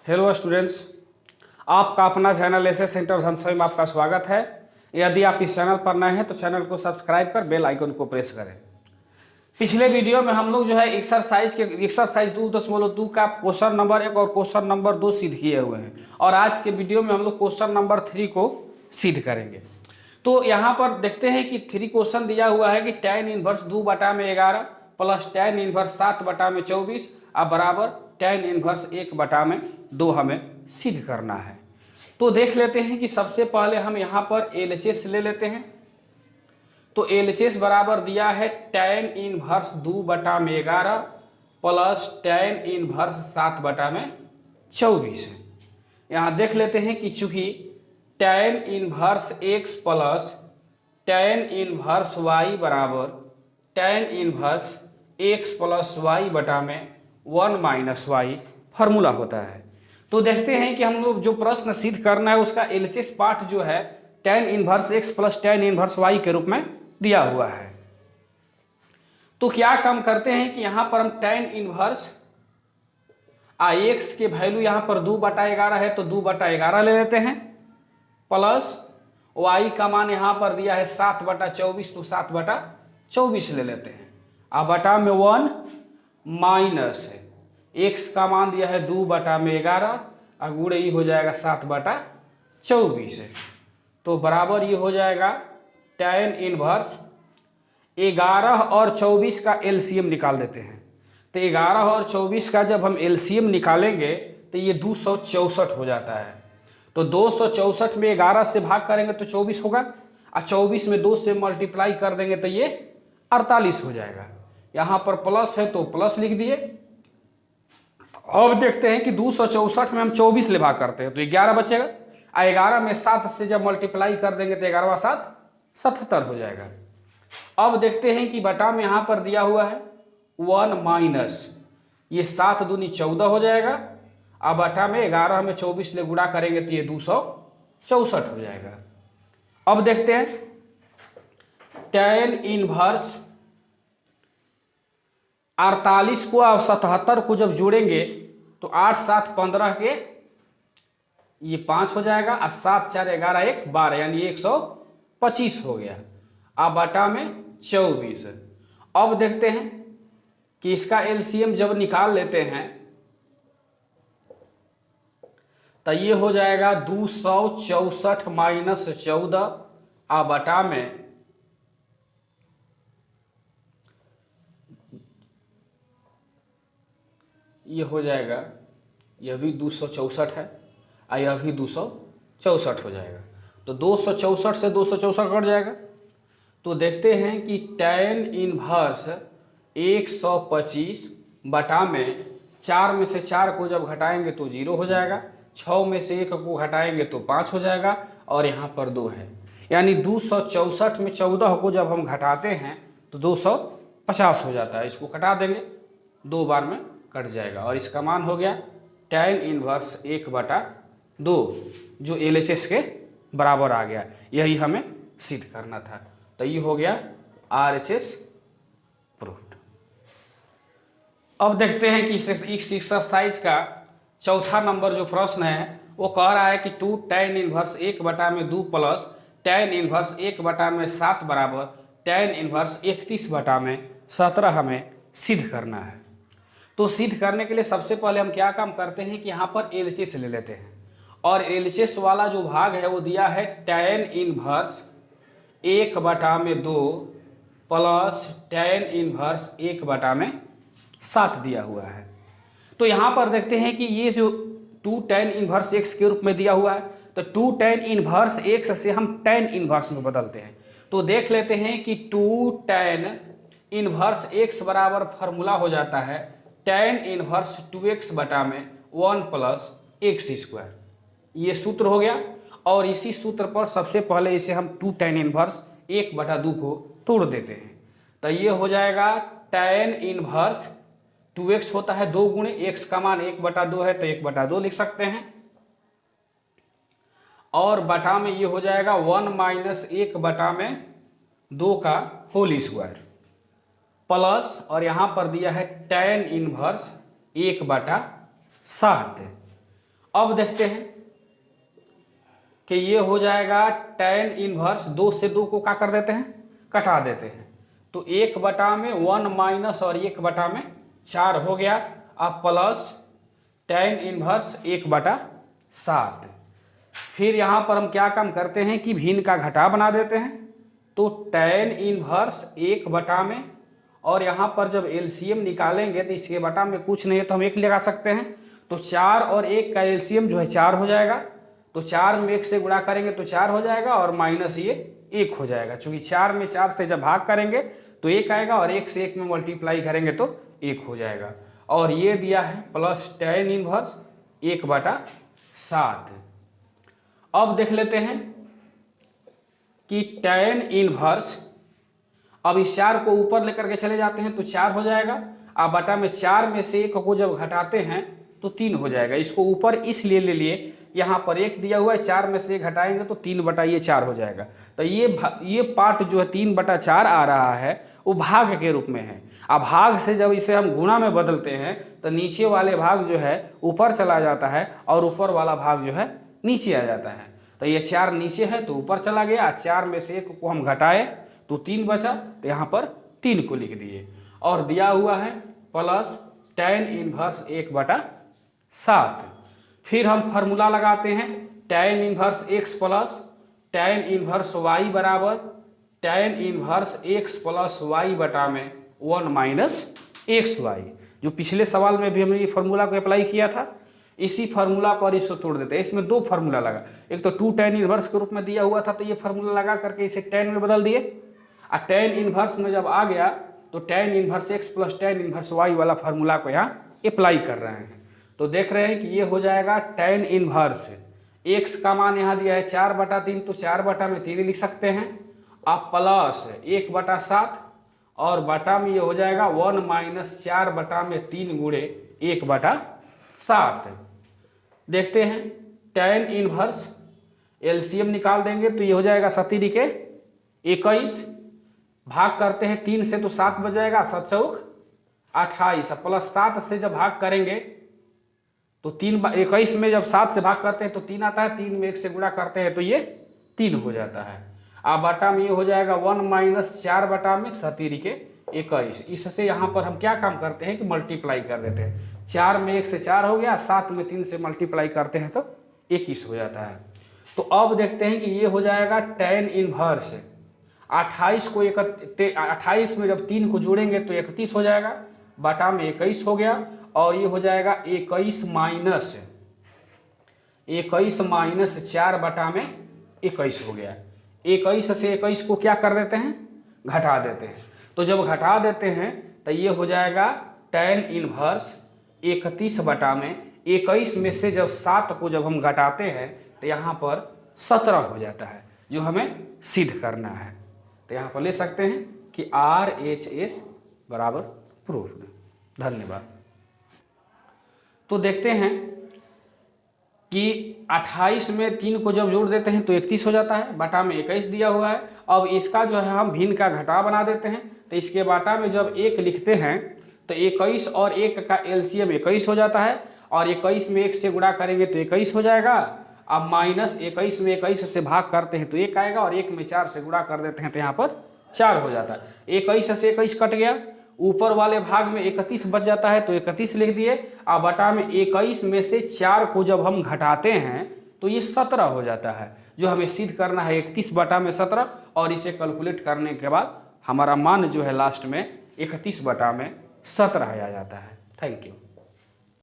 Hello students, आपका अपना channel SS centre धनसई में आपका स्वागत है। यदि आप इस चैनल पर नए हैं तो चैनल को सब्सक्राइब कर बेल आइकन को प्रेस करें। पिछले वीडियो में हम लोग जो है एक्सरसाइज 2.2 का क्वेश्चन नंबर 1 और क्वेश्चन नंबर 2 सिद्ध किए हुए हैं और आज के वीडियो में हम लोग क्वेश्चन नंबर 3 को सिद्ध करेंगे। तो यहाँ पर देखते हैं कि 3 क्वेश्चन दिया हुआ है कि tan inverse 2/11 plus tan inverse 7/24 अब बराबर tan इनवर्स 1/2 हमें सिद्ध करना है। तो देख लेते हैं कि सबसे पहले हम यहाँ पर LHS ले लेते हैं। तो LHS बराबर दिया है tan inverse 2/11 plus tan inverse 7/24 है। यहाँ देख लेते हैं कि चूंकि tan inverse x plus tan inverse y बराबर tan inverse x plus y बटा में 1 माइनस वाई फार्मूला होता है। तो देखते हैं कि हम लोग जो प्रश्न सिद्ध करना है उसका LHS पार्ट जो है tan inverse x plus tan inverse y के रूप में दिया हुआ है। तो क्या काम करते हैं कि यहाँ पर हम tan इनवर्स x के वैल्यू यहाँ पर 2/11 है तो 2/11 ले लेते हैं प्लस y का मान यहाँ पर दिया है 7/24 तो 7/24 ले लेते हैं। अब बटा में 1 माइनस है x का मान दिया है 2/11 गुणे ये हो जाएगा 7/24 है। तो बराबर ये हो जाएगा tan इनवर्स 11 और 24 का LCM निकाल देते हैं। तो 11 और 24 का जब हम LCM निकालेंगे तो ये 264 हो जाता है। तो 264 में 11 से भाग करेंगे तो 24 होगा और 24 में 2 से मल्टीप्लाई कर देंगे तो ये 48 हो जाएगा। यहाँ पर प्लस है तो प्लस लिख दिए। अब देखते हैं कि 264 में हम 24 ले भाग करते हैं तो 11 बचेगा और 11 में 7 से जब मल्टीप्लाई कर देंगे तो 11 7 77 हो जाएगा। अब देखते हैं कि बटा में यहाँ पर दिया हुआ है 1 माइनस ये 7 दूनी 14 हो जाएगा। अब बटा में 11 में 24 ले गुणा करेंगे तो ये 264 हो जाएगा। अब देखते हैं tan इनवर्स 48 को और 77 को जब जोड़ेंगे तो 8 7 15 के ये 5 हो जाएगा और 7 4 11 1 12 यानी 125 हो गया। अब बटा में 24। अब देखते हैं कि इसका LCM जब निकाल लेते हैं तो ये हो जाएगा 264 माइनस 14 अब बटा में ये हो जाएगा, यह भी 264 है और यह भी 264 हो जाएगा। तो 264 से 264 कट जाएगा। तो देखते हैं कि tan इनवर्स 125 बटा में 4 में से 4 को जब घटाएंगे तो 0 हो जाएगा, 6 में से 1 को घटाएंगे तो 5 हो जाएगा और यहाँ पर 2 है। यानी 264 में 14 को जब हम घटाते हैं तो 250 हो जाता है। इसको घटा देंगे 2 बार में कट जाएगा और इसका मान हो गया tan इनवर्स 1/2 जो LHS के बराबर आ गया। यही हमें सिद्ध करना था। तो ये हो गया RHS प्रूव्ड। अब देखते हैं कि इस एक्सरसाइज का चौथा नंबर जो प्रश्न है वो कह रहा है कि 2 tan inverse 1/2 plus tan inverse 1/7 बराबर tan इनवर्स 31/17 हमें सिद्ध करना है। तो सिद्ध करने के लिए सबसे पहले हम क्या काम करते हैं कि यहाँ पर LHS ले लेते हैं और LHS वाला जो भाग है वो दिया है tan inverse 1/2 plus tan inverse 1/7 दिया हुआ है। तो यहाँ पर देखते हैं कि ये जो 2 tan इनवर्स x के रूप में दिया हुआ है तो 2 tan इनवर्स x से हम tan इनवर्स में बदलते हैं। तो देख लेते हैं कि 2 tan इनवर्स x बराबर फार्मूला हो जाता है tan इनवर्स 2x बटा में 1 प्लस x²। ये सूत्र हो गया और इसी सूत्र पर सबसे पहले इसे हम 2 tan इनवर्स 1/2 को तोड़ देते हैं। तो ये हो जाएगा tan इनवर्स 2x होता है 2 गुणे x का मान 1/2 है तो 1/2 लिख सकते हैं और बटा में ये हो जाएगा 1 माइनस 1/2 का होल स्क्वायर प्लस और यहाँ पर दिया है tan इनवर्स 1/7 अब देखते हैं कि ये हो जाएगा tan इनवर्स 2 से 2 को क्या कर देते हैं, कटा देते हैं। तो 1/1 माइनस और 1/4 हो गया। अब प्लस tan इनवर्स 1/7। फिर यहाँ पर हम क्या काम करते हैं कि भिन्न का घटा बना देते हैं। तो tan इनवर्स 1 में, और यहाँ पर जब एलसीएम निकालेंगे तो इसके बटा में कुछ नहीं है तो हम 1 लगा सकते हैं। तो 4 और 1 का एलसीएम जो है 4 हो जाएगा। तो 4 में 1 से गुणा करेंगे तो 4 हो जाएगा और माइनस ये 1 हो जाएगा। चूंकि 4 में 4 से जब भाग करेंगे तो 1 आएगा और 1 से 1 में मल्टीप्लाई करेंगे तो 1 हो जाएगा। और ये दिया है प्लस tan इनवर्स 1/7। अब देख लेते हैं कि tan इनवर्स, अब इस 4 को ऊपर लेकर के चले जाते हैं तो 4 हो जाएगा। अब बटा में 4 में से 1 को जब घटाते हैं तो 3 हो जाएगा। इसको ऊपर इसलिए ले लिए, यहाँ पर 1 दिया हुआ है, 4 में से 1 घटाएंगे तो 3/4 हो जाएगा। तो ये पार्ट जो है 3/4 आ रहा है वो भाग के रूप में है। अब भाग से जब इसे हम गुणा में बदलते हैं तो नीचे वाले भाग जो है ऊपर चला जाता है और ऊपर वाला भाग जो है नीचे आ जाता है। तो ये 4 नीचे है तो ऊपर चला गया, 4 में से 1 को हम घटाए तो 3 बचा, तो यहाँ पर 3 को लिख दिए। और दिया हुआ है प्लस tan इनवर्स 1/7। फिर हम फार्मूला लगाते हैं tan inverse x plus tan inverse y बराबर tan inverse x plus y बटा में 1 माइनस xy। जो पिछले सवाल में भी हमने ये फार्मूला को अप्लाई किया था, इसी फार्मूला पर इसको तोड़ देते हैं। इसमें 2 फार्मूला लगा, एक तो 2 tan इनवर्स के रूप में दिया हुआ था तो ये फार्मूला लगा करके इसे tan में बदल दिए। और tan इनवर्स में जब आ गया तो tan inverse x plus tan inverse y वाला फार्मूला को यहाँ अप्लाई कर रहे हैं। तो देख रहे हैं कि ये हो जाएगा tan इनवर्स x का मान यहाँ दिया है 4/3, तो 4/3 लिख सकते हैं। अब प्लस 1/7 और बटा में ये हो जाएगा 1 माइनस 4/3 गुणे 1/7। देखते हैं tan इनवर्स एलसीएम निकाल देंगे तो ये हो जाएगा 7 के 21, भाग करते हैं 3 से तो 7 बच जाएगा, 7 चौक 28 प्लस 7 से जब भाग करेंगे तो 21 में जब 7 से भाग करते हैं तो 3 आता है, 3 में 1 से गुणा करते हैं तो ये 3 हो जाता है। अब बटा में ये हो जाएगा 1 माइनस 4/7 के 21। इससे यहाँ पर हम क्या काम करते हैं कि मल्टीप्लाई कर देते हैं। 4 में 1 से 4 हो गया, 7 में 3 से मल्टीप्लाई करते हैं तो 21 हो जाता है। तो अब देखते हैं कि ये हो जाएगा tan इनवर्स 28 को 28 में जब 3 को जोड़ेंगे तो 31 हो जाएगा, बटा में 21 हो गया। और ये हो जाएगा 21 माइनस 4 बटा में 21 हो गया। 21 से 21 को क्या कर देते हैं, घटा देते हैं। तो जब घटा देते हैं तो ये हो जाएगा tan इनवर्स 31 बटा में 21 में से जब 7 को जब हम घटाते हैं तो यहाँ पर 17 हो जाता है, जो हमें सिद्ध करना है। तो यहाँ पर ले सकते हैं कि RHS बराबर प्रूव्ड। धन्यवाद। तो देखते हैं कि 28 में 3 को जब जोड़ देते हैं तो 31 हो जाता है, बटा में 21 दिया हुआ है। अब इसका जो है हम भिन्न का घटा बना देते हैं। तो इसके बाटा में जब 1 लिखते हैं तो 21 और 1 का एलसीएम 21 हो जाता है, और 21 में 1 से गुणा करेंगे तो 21 हो जाएगा। अब माइनस 21 में 21 से भाग करते हैं तो 1 आएगा, और 1 में 4 से गुणा कर देते हैं तो यहाँ पर 4 हो जाता है। 21 से 21 कट गया, ऊपर वाले भाग में 31 बच जाता है तो 31 लिख दिए। अब बटा में 21 में से 4 को जब हम घटाते हैं तो ये 17 हो जाता है, जो हमें सिद्ध करना है 31 बटा में 17। और इसे कैलकुलेट करने के बाद हमारा मान जो है लास्ट में 31 बटा में 17 आ जाता है। Thank you.